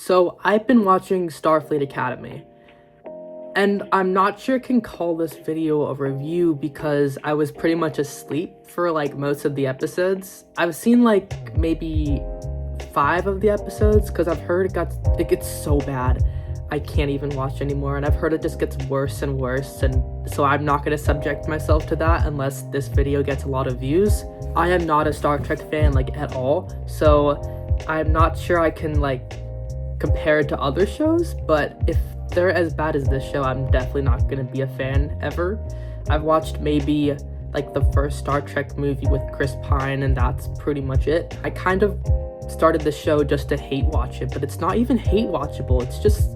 So I've been watching Starfleet Academy, and I'm not sure I can call this video a review because I was pretty much asleep for like most of the episodes. I've seen like maybe 5 of the episodes because I've heard it gets so bad I can't even watch anymore, and I've heard it just gets worse and worse, and so I'm not going to subject myself to that unless this video gets a lot of views. I am not a Star Trek fan like at all, so I'm not sure I can like compare it to other shows, but if they're as bad as this show, I'm definitely not gonna be a fan ever. I've watched maybe like the first Star Trek movie with Chris Pine, and that's pretty much it. I kind of started the show just to hate watch it, but it's not even hate watchable, it's just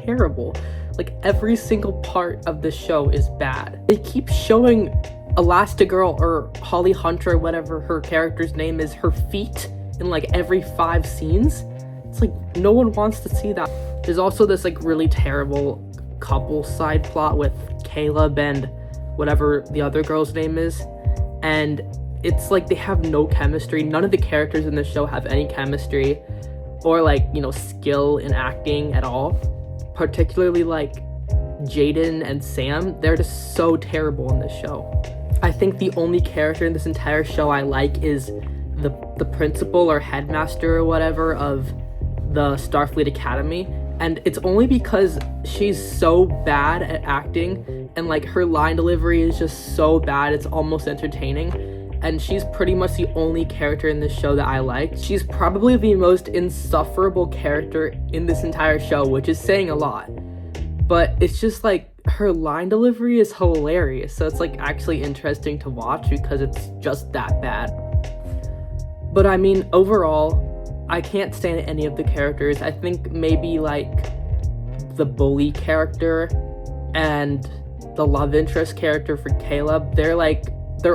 terrible. Like every single part of the show is bad. They keep showing Elastigirl or Holly Hunter, whatever her character's name is, her feet in like every 5 scenes. It's like no one wants to see that. There's also this like really terrible couple side plot with Caleb and whatever the other girl's name is, and it's like they have no chemistry. None of the characters in the show have any chemistry or like, you know, skill in acting at all. Particularly like Jaden and Sam, they're just so terrible in this show. I think the only character in this entire show I like is the principal or headmaster or whatever of the Starfleet Academy, and it's only because she's so bad at acting and like her line delivery is just so bad it's almost entertaining, and she's pretty much the only character in this show that I like. She's probably the most insufferable character in this entire show, which is saying a lot, but it's just like her line delivery is hilarious, so it's like actually interesting to watch because it's just that bad. But I mean, overall, I can't stand any of the characters. I think maybe like the bully character and the love interest character for Caleb, they're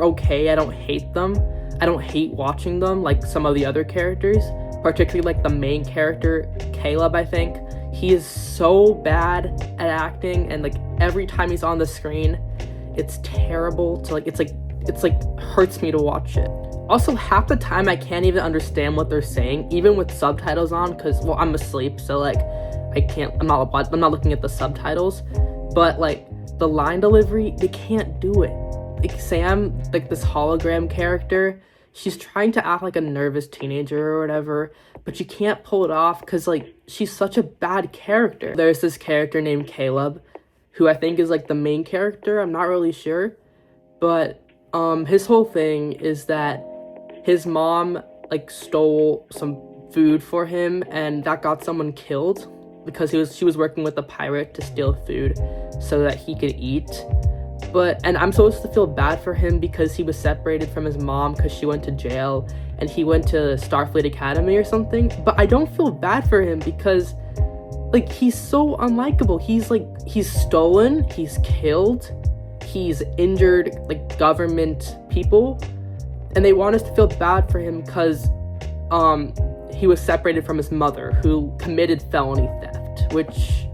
okay. I don't hate them. I don't hate watching them like some of the other characters, particularly like the main character, Caleb. I think he is so bad at acting, and like every time he's on the screen, it's terrible to like, it's like hurts me to watch it. Also, half the time I can't even understand what they're saying, even with subtitles on, because, well, I'm asleep, so, like, I'm not looking at the subtitles, but, like, the line delivery, they can't do it. Like, Sam, like, this hologram character, she's trying to act like a nervous teenager or whatever, but she can't pull it off, because, like, she's such a bad character. There's this character named Caleb, who I think is, like, the main character, I'm not really sure, but, his whole thing is that his mom like stole some food for him, and that got someone killed because she was working with a pirate to steal food so that he could eat. And I'm supposed to feel bad for him because he was separated from his mom because she went to jail and he went to Starfleet Academy or something. But I don't feel bad for him because like he's so unlikable. He's stolen, he's killed, he's injured like government people. And they want us to feel bad for him because he was separated from his mother, who committed felony theft, which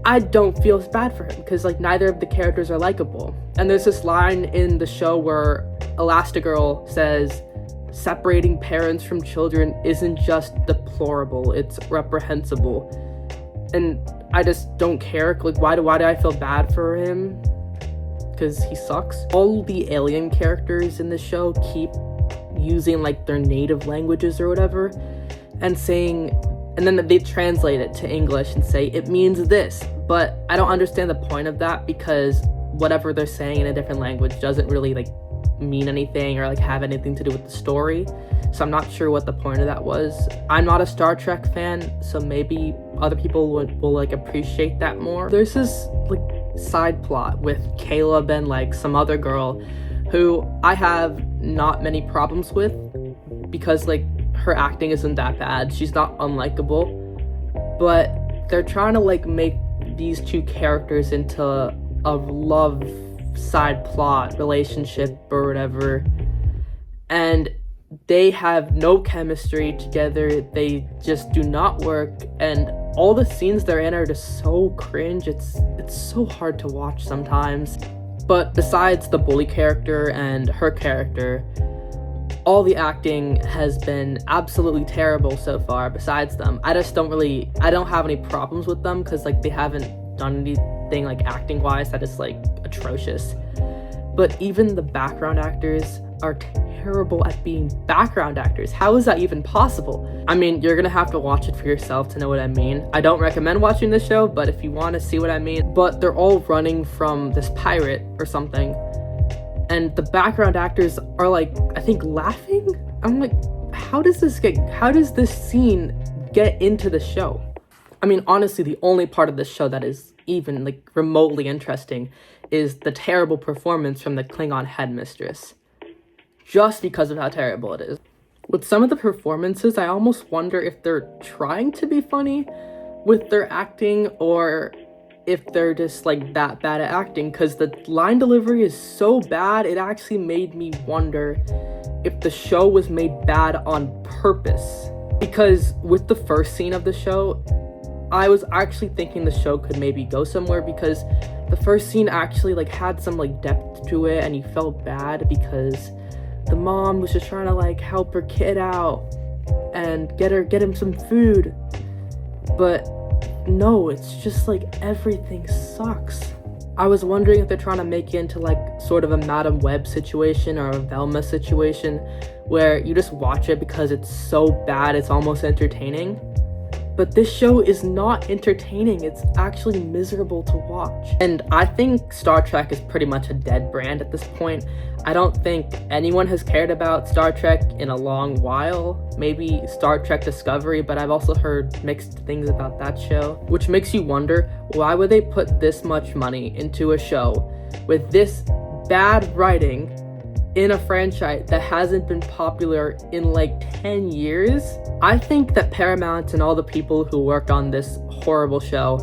I don't feel bad for him because like neither of the characters are likable. And there's this line in the show where Elastigirl says, separating parents from children isn't just deplorable, it's reprehensible. And I just don't care. Like, why do I feel bad for him? Because he sucks. All the alien characters in the show keep using like their native languages or whatever and then they translate it to English and say it means this, but I don't understand the point of that because whatever they're saying in a different language doesn't really like mean anything or like have anything to do with the story, so I'm not sure what the point of that was. I'm not a Star Trek fan, so maybe other people will like appreciate that more. There's this like side plot with Caleb and like some other girl who I have not many problems with because like her acting isn't that bad. She's not unlikable, but they're trying to like make these two characters into a love side plot relationship or whatever, and they have no chemistry together. They just do not work, and all the scenes they're in are just so cringe. It's so hard to watch sometimes. But besides the bully character and her character, all the acting has been absolutely terrible so far besides them. I don't have any problems with them because like they haven't done anything like acting wise that is like atrocious. But even the background actors are terrible at being background actors. How is that even possible? I mean, you're gonna have to watch it for yourself to know what I mean. I don't recommend watching this show, but if you want to see what I mean. But they're all running from this pirate or something, and the background actors are like, I think, laughing. I'm like, how does this scene get into the show? I mean, honestly, the only part of this show that is even like remotely interesting is the terrible performance from the Klingon headmistress. Just because of how terrible it is. With some of the performances, I almost wonder if they're trying to be funny with their acting or if they're just like that bad at acting, because the line delivery is so bad, it actually made me wonder if the show was made bad on purpose. Because with the first scene of the show, I was actually thinking the show could maybe go somewhere, because the first scene actually like had some like depth to it, and you felt bad because the mom was just trying to like help her kid out and get him some food. But no, it's just like everything sucks. I was wondering if they're trying to make it into like sort of a Madam Web situation or a Velma situation where you just watch it because it's so bad it's almost entertaining. But this show is not entertaining, it's actually miserable to watch. And I think Star Trek is pretty much a dead brand at this point. I don't think anyone has cared about Star Trek in a long while. Maybe Star Trek Discovery, but I've also heard mixed things about that show. Which makes you wonder, why would they put this much money into a show with this bad writing in a franchise that hasn't been popular in like 10 years? I think that Paramount and all the people who worked on this horrible show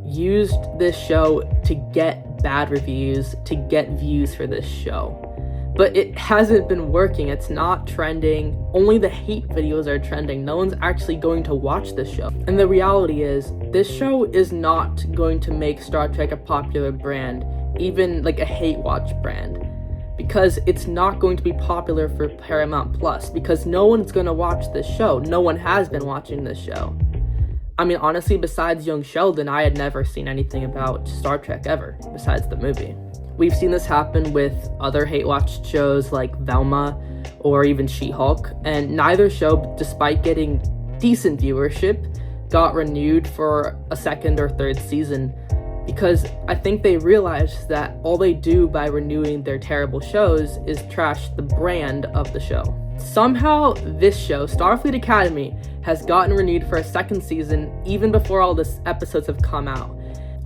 used this show to get bad reviews, to get views for this show. But it hasn't been working, it's not trending. Only the hate videos are trending. No one's actually going to watch this show. And the reality is, this show is not going to make Star Trek a popular brand, even like a hate watch brand. Because it's not going to be popular for Paramount Plus, because no one's going to watch this show. No one has been watching this show. I mean, honestly, besides Young Sheldon, I had never seen anything about Star Trek ever, besides the movie. We've seen this happen with other hate-watched shows like Velma or even She-Hulk, and neither show, despite getting decent viewership, got renewed for a second or third season, because I think they realized that all they do by renewing their terrible shows is trash the brand of the show. Somehow, this show, Starfleet Academy, has gotten renewed for a second season even before all the episodes have come out.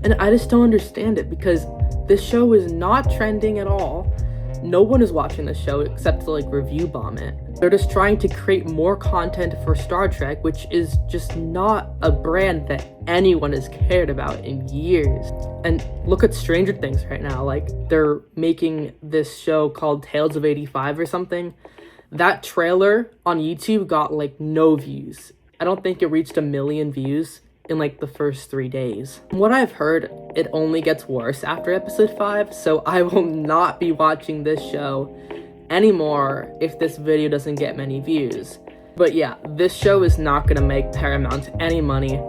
And I just don't understand it, because this show is not trending at all. No one is watching this show except to like review bomb it. They're just trying to create more content for Star Trek, which is just not a brand that anyone has cared about in years. And look at Stranger Things right now. Like, they're making this show called Tales of 85 or something. That trailer on YouTube got like no views. I don't think it reached 1 million views in like the first 3 days. From what I've heard, it only gets worse after episode 5, so I will not be watching this show anymore if this video doesn't get many views. But yeah, this show is not gonna make Paramount any money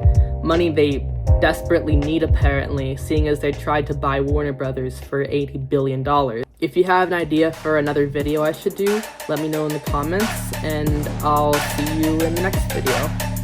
they desperately need, apparently, seeing as they tried to buy Warner Brothers for $80 billion. If you have an idea for another video I should do, let me know in the comments, and I'll see you in the next video.